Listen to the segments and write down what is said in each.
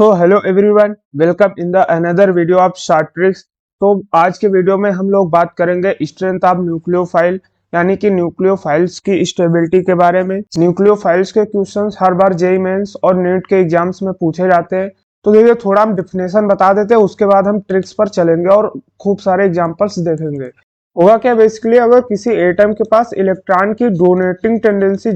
So hello everyone, welcome in the another video of short tricks. तो आज के video में हम लोग बात करेंगे स्ट्रेंथ ऑफ न्यूक्लियोफाइल यानी कि न्यूक्लियोफाइल्स की स्टेबिलिटी के बारे में। न्यूक्लियोफाइल्स के क्वेश्चंस हर बार जेईई मेंस और नीट के एग्जाम्स में पूछे जाते हैं। तो देखिए, थोड़ा हम डिफिनेशन बता देते हैं, उसके बाद हम ट्रिक्स पर चलेंगे और खूब सारे एग्जाम्पल्स देखेंगे। होगा क्या, बेसिकली अगर किसी एटम के पास इलेक्ट्रॉन की डोनेटिंग टेंडेंसी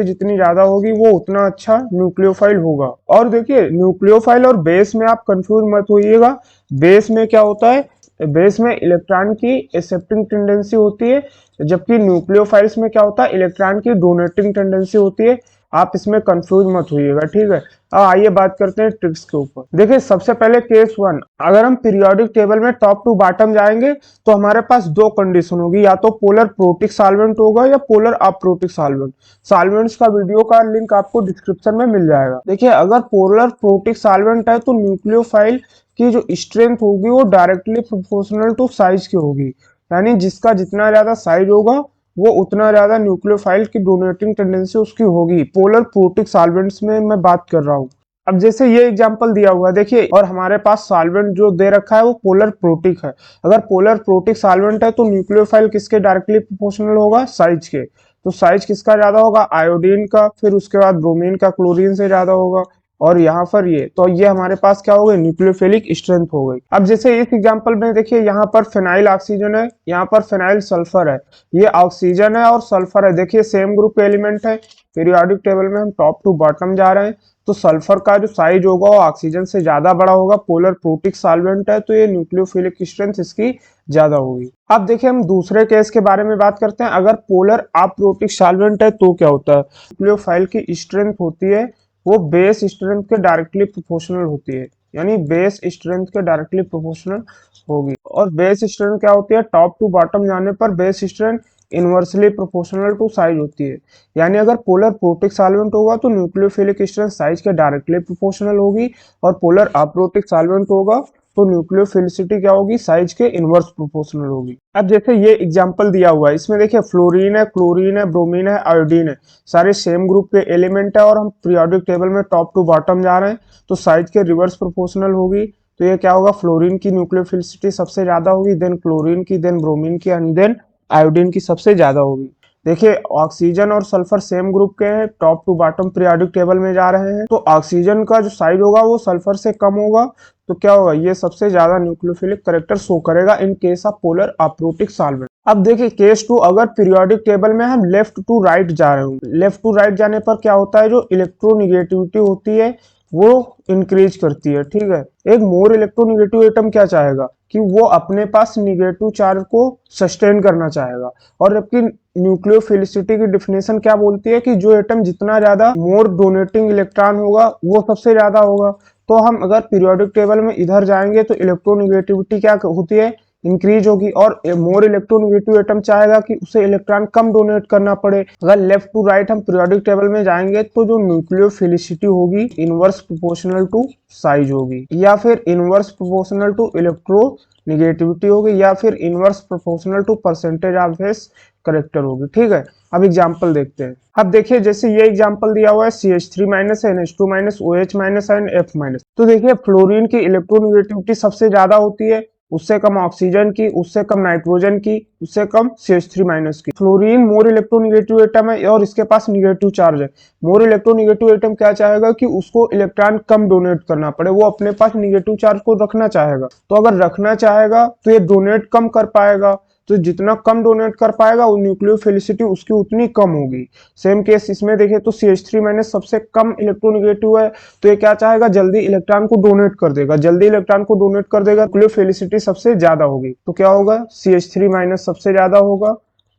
जितनी ज्यादा होगी वो उतना अच्छा न्यूक्लियोफाइल होगा। और देखिए, न्यूक्लियोफाइल और बेस में आप कंफ्यूज मत होइएगा। बेस में क्या होता है, बेस में इलेक्ट्रॉन की एक्सेप्टिंग टेंडेंसी होती है, जबकि न्यूक्लियोफाइल्स में क्या होता है, इलेक्ट्रॉन की डोनेटिंग टेंडेंसी होती है। आप इसमें कंफ्यूज मत होइएगा, ठीक है। अब आइए बात करते हैं ट्रिक्स के ऊपर। देखिए, सबसे पहले केस वन, अगर हम पीरियोडिक टेबल में टॉप टू बॉटम जाएंगे तो हमारे पास दो कंडीशन होगी, या तो पोलर प्रोटिक सॉल्वेंट होगा या पोलर अप्रोटिक सॉल्वेंट। सॉल्वेंट्स का वीडियो का लिंक आपको डिस्क्रिप्शन में मिल जाएगा। देखिए, अगर पोलर प्रोटिक सॉल्वेंट है तो न्यूक्लियोफाइल की जो स्ट्रेंथ होगी वो डायरेक्टली प्रोपोर्शनल टू साइज की होगी, यानी जिसका जितना ज्यादा साइज होगा वो उतना ज्यादा न्यूक्लियोफाइल की डोनेटिंग टेंडेंसी उसकी होगी। पोलर प्रोटिक सॉल्वेंट्स में मैं बात कर रहा हूँ। अब जैसे ये एग्जांपल दिया हुआ है, देखिए, और हमारे पास सॉल्वेंट जो दे रखा है वो पोलर प्रोटिक है। अगर पोलर प्रोटिक सॉल्वेंट है तो न्यूक्लियोफाइल किसके डायरेक्टली प्रोपोर्शनल होगा, साइज के। तो साइज किसका ज्यादा होगा, आयोडीन का, फिर उसके बाद ब्रोमीन का क्लोरीन से ज्यादा होगा। और यहाँ पर ये हमारे पास क्या हो गई, न्यूक्लियोफिलिक स्ट्रेंथ हो गई। अब जैसे इस एग्जांपल में देखिए, यहाँ पर फिनाइल ऑक्सीजन है, यहाँ पर फिनाइल सल्फर है। ये ऑक्सीजन है और सल्फर है, देखिए सेम ग्रुप के एलिमेंट है। पीरियोडिक टेबल में हम टॉप टू बॉटम जा रहे हैं, तो सल्फर का जो साइज होगा वो ऑक्सीजन से ज्यादा बड़ा होगा। पोलर प्रोटिक सॉल्वेंट है तो ये न्यूक्लियोफिलिक स्ट्रेंथ इसकी ज्यादा होगी। अब देखिए, हम दूसरे केस के बारे में बात करते हैं। अगर पोलर अप्रोटिक सॉल्वेंट है तो क्या होता है, न्यूक्लियोफाइल की स्ट्रेंथ होती है वो बेस स्ट्रेंथ के डायरेक्टली प्रोपोर्शनल होती है, यानी बेस स्ट्रेंथ के डायरेक्टली प्रोपोर्शनल होगी। और बेस स्ट्रेंथ क्या होती है, टॉप टू बॉटम जाने पर base strength inversely proportional to size होती है। यानी अगर पोलर प्रोटिक सॉल्वेंट होगा तो न्यूक्लियोफिलिक स्ट्रेंथ साइज के डायरेक्टली प्रोपोर्शनल होगी, और पोलर अप्रोटिक सॉल्वेंट होगा तो न्यूक्लियोफिलिसिटी क्या होगी, साइज के इनवर्स प्रोपोर्शनल होगी। अब जैसे ये एग्जांपल दिया हुआ है, इसमें देखिए फ्लोरीन है, क्लोरीन है, ब्रोमीन है, आयोडीन है, सारे सेम ग्रुप के एलिमेंट है और हम पीरियोडिक टेबल में टॉप टू बॉटम जा रहे हैं, तो साइज के रिवर्स प्रोपोर्शनल होगी। तो ये क्या होगा, फ्लोरीन की न्यूक्लियोफिलिसिटी सबसे ज्यादा होगी, देन क्लोरीन की, देन ब्रोमीन की, एंड देन आयोडीन की सबसे ज्यादा होगी। देखिए, ऑक्सीजन और सल्फर सेम ग्रुप के हैं, top to bottom periodic table में जा रहे हैं, तो ऑक्सीजन का जो साइज होगा वो सल्फर से कम होगा, तो क्या होगा, ये सबसे ज्यादा न्यूक्लियोफिलिक कैरेक्टर शो करेगा in case of polar aprotic solvent. अब देखिए केस टू, अगर पीरियोडिक टेबल में हम लेफ्ट टू राइट जा रहे हो, लेफ्ट टू राइट जाने पर क्या होता है, जो इलेक्ट्रोनिगेटिविटी होती है वो इंक्रीज करती है, ठीक है। एक मोर इलेक्ट्रोनिगेटिव एटम क्या चाहेगा कि वो अपने पास निगेटिव चार्ज को सस्टेन करना चाहेगा। और जबकि न्यूक्लियोफिलिसिटी की डिफिनेशन क्या बोलती है कि जो एटम जितना ज्यादा मोर डोनेटिंग इलेक्ट्रॉन होगा वो सबसे ज्यादा होगा। तो हम अगर पीरियोडिक टेबल में इधर जाएंगे तो इलेक्ट्रोनिगेटिविटी क्या होती है, इंक्रीज होगी, और मोर इलेक्ट्रोनिगेटिव एटम चाहेगा कि उसे इलेक्ट्रॉन कम डोनेट करना पड़े। अगर लेफ्ट टू राइट हम पीरियोडिक टेबल में जाएंगे तो जो न्यूक्लियोफिलिसिटी होगी इनवर्स प्रोपोर्शनल टू साइज होगी, या फिर इनवर्स प्रोपोर्शनल टू इलेक्ट्रोनिगेटिविटी होगी, या फिर inverse proportional to percentage of his character होगी, ठीक है। अब एग्जाम्पल देखते हैं। अब देखिए, जैसे ये एग्जाम्पल दिया हुआ है CH3- NH2- OH- and F-। तो देखिए, फ्लोरीन की इलेक्ट्रोनिगेटिविटी सबसे ज्यादा होती है, उससे कम ऑक्सीजन की, उससे कम नाइट्रोजन की, उससे कम CH3- की। फ्लोरीन मोर इलेक्ट्रोनिगेटिव एटम है और इसके पास निगेटिव चार्ज है। मोर इलेक्ट्रोनिगेटिव एटम क्या चाहेगा कि उसको इलेक्ट्रॉन कम डोनेट करना पड़े, वो अपने पास निगेटिव चार्ज को रखना चाहेगा। तो अगर रखना चाहेगा तो ये डोनेट कम कर पाएगा, तो जितना कम डोनेट कर पाएगा वो न्यूक्लियोफिलिसिटी उसकी उतनी कम होगी। सेम केस इसमें देखें तो CH3- सबसे कम इलेक्ट्रोनिगेटिव है, तो ये क्या चाहेगा, जल्दी इलेक्ट्रॉन को डोनेट कर देगा, जल्दी इलेक्ट्रॉन को डोनेट कर देगा, न्यूक्लियोफिलिसिटी सबसे ज्यादा होगी। तो क्या होगा, CH3- सबसे ज्यादा होगा,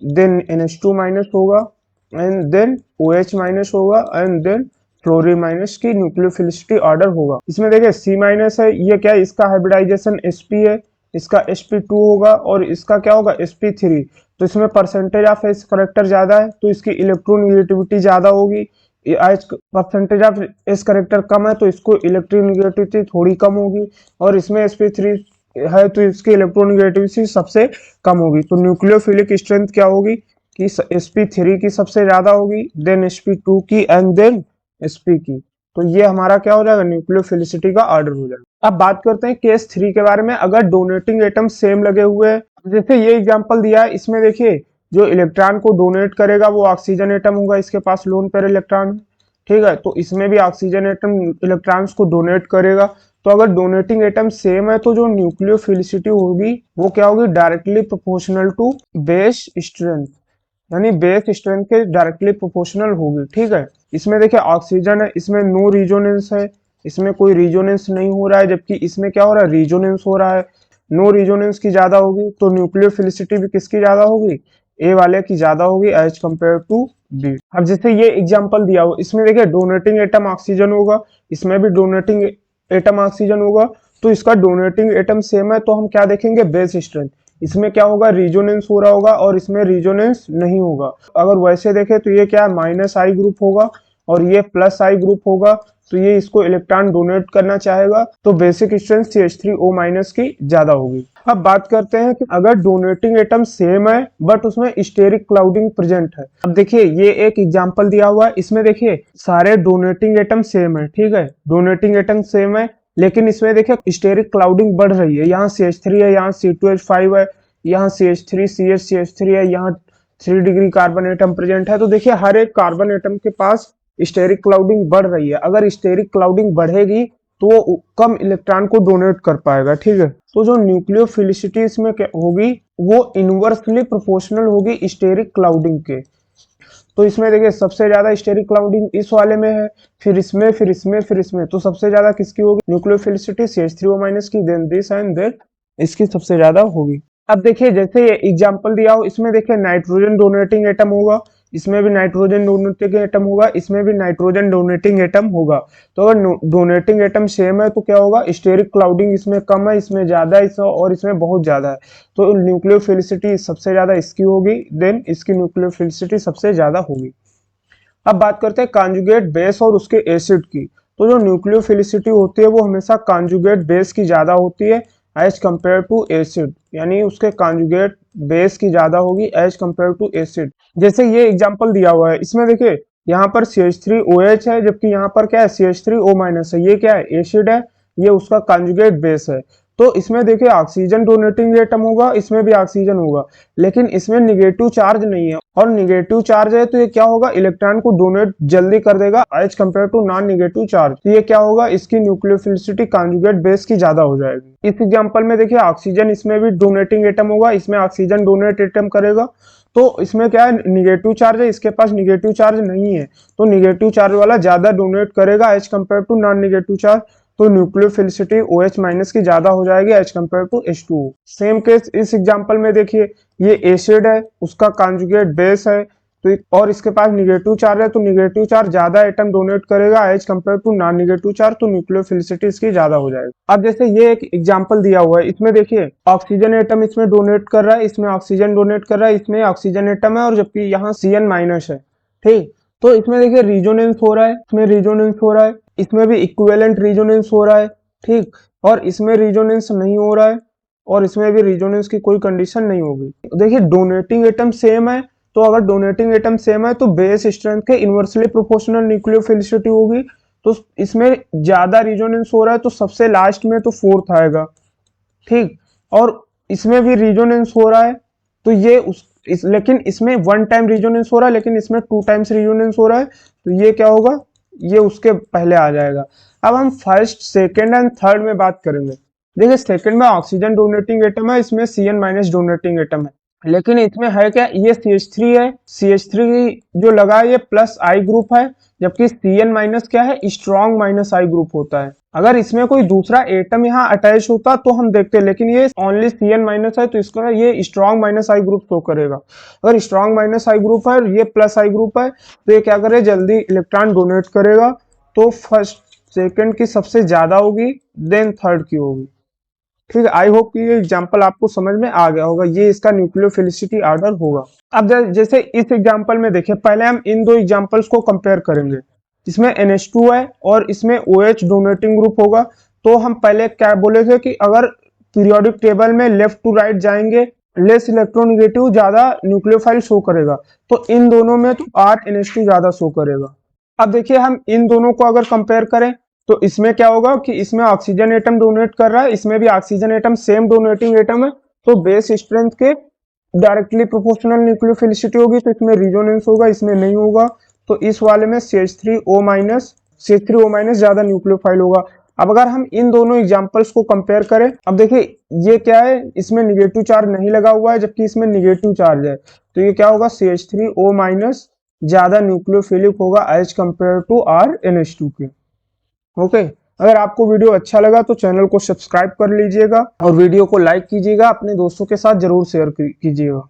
देन NH2- होगा, एंड देन OH- होगा, एंड देन फ्लोरीन- की न्यूक्लियोफिलिसिटी ऑर्डर होगा। इसमें देखिए C- है, ये क्या है, इसका हाइब्रिडाइजेशन sp है, इसका sp2 होगा, और इसका क्या होगा, sp3। तो इसमें परसेंटेज ऑफ एस करेक्टर ज्यादा है तो इसकी इलेक्ट्रोनिगेटिविटी ज्यादा होगी। परसेंटेज ऑफ एस करेक्टर कम है तो इसको इलेक्ट्रोनिगेटिविटी थोड़ी कम होगी, और इसमें sp3 है तो इसकी इलेक्ट्रोनिगेटिविटी सबसे कम होगी। तो न्यूक्लियोफिलिक स्ट्रेंथ क्या होगी कि sp3 की सबसे ज्यादा होगी, देन sp2 की, एंड देन sp की। तो ये हमारा क्या हो जाएगा, न्यूक्लियोफिलिसिटी का ऑर्डर हो जाएगा। अब बात करते हैं केस 3 के बारे में। अगर डोनेटिंग एटम सेम लगे हुए हैं, जैसे ये एग्जांपल दिया है, इसमें देखिए जो इलेक्ट्रॉन को डोनेट करेगा वो ऑक्सीजन एटम होगा, इसके पास लोन पेयर इलेक्ट्रॉन, ठीक है। तो इसमें भी ऑक्सीजन एटम इलेक्ट्रॉन्स को डोनेट करेगा। तो अगर डोनेटिंग एटम सेम है तो जो न्यूक्लियोफिलिसिटी होगी वो क्या होगी, directly proportional to base strength, यानी बेस स्ट्रेंथ के डायरेक्टली प्रोपोर्शनल होगी, ठीक है। इसमें देखिए ऑक्सीजन है, इसमें नो रिजोनेंस है, इसमें कोई रिजोनेंस नहीं हो रहा है, जबकि इसमें क्या हो रहा है, रिजोनेंस हो रहा है। नो रिजोनेंस की ज्यादा होगी तो न्यूक्लियोफिलिसिटी भी किसकी ज्यादा होगी, ए वाले की ज्यादा होगी एज कंपेयर टू बी। अब जैसे ये एग्जांपल दिया हो, इसमें देखिए डोनेटिंग एटम ऑक्सीजन होगा, इसमें भी डोनेटिंग एटम ऑक्सीजन होगा, तो इसका डोनेटिंग एटम सेम है तो हम क्या देखेंगे, बेस स्ट्रेंथ। इसमें क्या होगा, रिजोनेंस हो रहा होगा और इसमें रिजोनेंस नहीं होगा। अगर वैसे देखें तो ये क्या है, माइनस आई ग्रुप होगा और ये प्लस आई ग्रुप होगा, तो ये इसको इलेक्ट्रॉन डोनेट करना चाहेगा, तो बेसिक स्ट्रेंथ CH3O माइनस की ज्यादा होगी। अब बात करते हैं कि अगर डोनेटिंग एटम सेम है बट उसमें स्टेरिक क्लाउडिंग प्रेजेंट है। अब देखिए ये एक एग्जांपल दिया हुआ है, इसमें देखिए सारे डोनेटिंग एटम सेम है, ठीक है, डोनेटिंग एटम सेम है, लेकिन इसमें देखिए स्टेरिक क्लाउडिंग बढ़ रही है। यहाँ CH3 है, यहाँ C2H5 है, यहाँ CH3 CH3 है, यहाँ 3 डिग्री कार्बन एटम प्रेजेंट है। तो देखिए हर एक कार्बन एटम के पास स्टेरिक क्लाउडिंग बढ़ रही है। अगर स्टेरिक क्लाउडिंग बढ़ेगी तो वो कम इलेक्ट्रॉन को डोनेट कर पाएगा, ठीक है। तो जो न्यूक्लियोफिलिसिटी इसमें होगी वो इनवर्सली प्रोपोर्शनल होगी स्टेरिक क्लाउडिंग के। तो इसमें देखिए सबसे ज्यादा स्टेरिक क्लाउडिंग इस वाले में है, फिर इसमें, फिर इसमें, फिर इसमें, तो सबसे ज्यादा किसकी होगी, न्यूक्लियोफिलिसिटी CH3O माइनस की, देन दिस एंड देन इसकी सबसे ज्यादा होगी। अब देखिए जैसे ये एग्जांपल दिया हो, इसमें देखिए नाइट्रोजन डोनेटिंग एटम होगा, इसमें भी नाइट्रोजन डोनेटिंग एटम होगा, इसमें भी नाइट्रोजन डोनेटिंग एटम होगा। तो अगर डोनेटिंग एटम सेम है तो क्या होगा, स्टेरिक क्लाउडिंग इसमें कम है, इसमें ज्यादा है, और इसमें बहुत ज्यादा है, तो न्यूक्लियोफिलिसिटी सबसे ज्यादा इसकी होगी, देन इसकी न्यूक्लियोफिलिसिटी सबसे ज्यादा होगी। अब बात करते हैं कॉन्जुगेट बेस और उसके एसिड की। तो जो न्यूक्लियोफिलिसिटी होती है वो हमेशा कॉन्जुगेट बेस की ज्यादा होती है एज कंपेयर टू एसिड, यानी उसके कॉन्जुगेट बेस की ज्यादा होगी एज कंपेयर टू एसिड। जैसे ये एग्जांपल दिया हुआ है, इसमें देखिए यहाँ पर CH3OH है, जबकि यहाँ पर क्या है, CH3O माइनस है, ये क्या है, एसिड है, ये उसका कॉन्जुगेट बेस है। तो इसमें देखिए ऑक्सीजन डोनेटिंग एटम होगा, इसमें भी ऑक्सीजन होगा, लेकिन इसमें निगेटिव चार्ज नहीं है, और निगेटिव चार्ज है तो ये क्या होगा, इलेक्ट्रॉन को डोनेट जल्दी कर देगा as compare to non negative charge. तो ये क्या होगा, इसकी न्यूक्लियोफिलिसिटी कॉन्जुगेट बेस की ज्यादा हो जाएगी। इस एग्जांपल में देखिए ऑक्सीजन, इसमें भी डोनेटिंग एटम होगा, इसमें ऑक्सीजन डोनेट एटम करेगा, तो इसमें क्या है, निगेटिव चार्ज है, इसके पास निगेटिव चार्ज नहीं है, तो निगेटिव चार्ज वाला ज्यादा डोनेट करेगा as compare to non negative charge, तो न्यूक्लियोफिलिसिटी OH माइनस की ज्यादा हो जाएगी as compare to H2O। Same case इस एग्जांपल में देखिए, ये एसिड है, उसका कॉन्जुगेट बेस है, तो और इसके पास निगेटिव चार्ज है, तो निगेटिव चार्ज ज्यादा एटम डोनेट करेगा as compare to non negative charge, तो न्यूक्लियोफिलिसिटी इसकी ज्यादा हो जाएगी। अब जैसे ये एक एग्जांपल दिया हुआ है, इसमें देखिए ऑक्सीजन एटम इसमें डोनेट कर रहा है, इसमें ऑक्सीजन डोनेट कर रहा है, इसमें ऑक्सीजन एटम है, और जबकि यहाँ CN माइनस है, ठीक। तो इसमें देखिए रिजोनेंस हो रहा है, इसमें रिजोनेंस हो रहा है, इसमें भी इक्विवेलेंट रिजोनेंस हो रहा है, ठीक, और इसमें रिजोनेंस नहीं हो रहा है, और इसमें भी रिजोनेंस की कोई कंडीशन नहीं होगी। देखिए डोनेटिंग एटम सेम है, तो अगर डोनेटिंग एटम सेम है तो बेस स्ट्रेंथ के इनवर्सली प्रोपोर्शनल न्यूक्लियोफिलिसिटी होगी, तो इसमें ज्यादा रिजोनेंस हो रहा है तो सबसे लास्ट में तो फोर्थ आएगा, ठीक, और इसमें भी रिजोनेंस हो रहा है, तो ये लेकिन इसमें 1 टाइम रिजोनेंस हो रहा है, लेकिन इसमें 2 टाइम्स रिजोनेंस हो रहा है, तो ये क्या होगा, ये उसके पहले आ जाएगा। अब हम फर्स्ट, सेकंड एंड थर्ड में बात करेंगे। देखिए सेकंड में ऑक्सीजन डोनेटिंग एटम है, इसमें CN माइनस डोनेटिंग एटम है, लेकिन इसमें है क्या, ये CH3 है, CH3 जो लगा है ये प्लस आई ग्रुप है, जबकि CN माइनस क्या है, स्ट्रॉन्ग माइनस आई ग्रुप होता है। अगर इसमें कोई दूसरा एटम यहाँ अटैच होता तो हम देखते, लेकिन ये ओनली CN माइनस है, तो इसका ये स्ट्रॉन्ग माइनस आई ग्रुप शो करेगा। अगर स्ट्रॉन्ग माइनस आई ग्रुप है और ये प्लस आई ग्रुप है, तो ये क्या करे, जल्दी इलेक्ट्रॉन डोनेट करेगा, तो फर्स्ट सेकंड की सबसे ज्यादा होगी, देन थर्ड की होगी, ठीक है। आई होप कि ये एग्जांपल आपको समझ में आ गया होगा, ये इसका न्यूक्लियोफिलिसिटी ऑर्डर होगा। अब जैसे इस एग्जांपल में देखिए, पहले हम इन दो एग्जांपल्स को कंपेयर करेंगे। इसमें NH2 है और इसमें OH डोनेटिंग ग्रुप होगा, तो हम पहले क्या बोले थे कि अगर पीरियोडिक टेबल में लेफ्ट टू राइट जाएंगे, लेस इलेक्ट्रोनेगेटिव ज्यादा न्यूक्लियोफाइल शो करेगा, तो इन दोनों में तो R NH2 ज्यादा शो करेगा, अब देखिए हम इन दोनों को अगर कंपेयर करें तो इसमें क्या होगा कि इसमें ऑक्सीजन एटम डोनेट कर रहा है, इसमें भी oxygen atom same donating atom है, तो बेस स्ट्रेंथ के डायरेक्टली प्रोपोर्शनल न्यूक्लियोफिलिसिटी होगी, तो इसमें रिजोनेंस होगा, इसमें नहीं होगा। तो इस वाले में CH3O- ज्यादा न्यूक्लियोफाइल होगा। अब अगर हम इन दोनों एग्जांपल्स को कंपेयर करें, अब देखिए ये क्या है, इसमें निगेटिव चार्ज नहीं लगा हुआ है जबकि इसमें निगेटिव चार्ज है, तो ये क्या होगा, CH3O- ज्यादा न्यूक्लियोफिलिक होगा एज कंपेयर टू RNH2 के। ओके, अगर आपको वीडियो अच्छा लगा तो चैनल को सब्सक्राइब कर लीजिएगा और वीडियो को लाइक कीजिएगा, अपने दोस्तों के साथ जरूर शेयर कीजिएगा।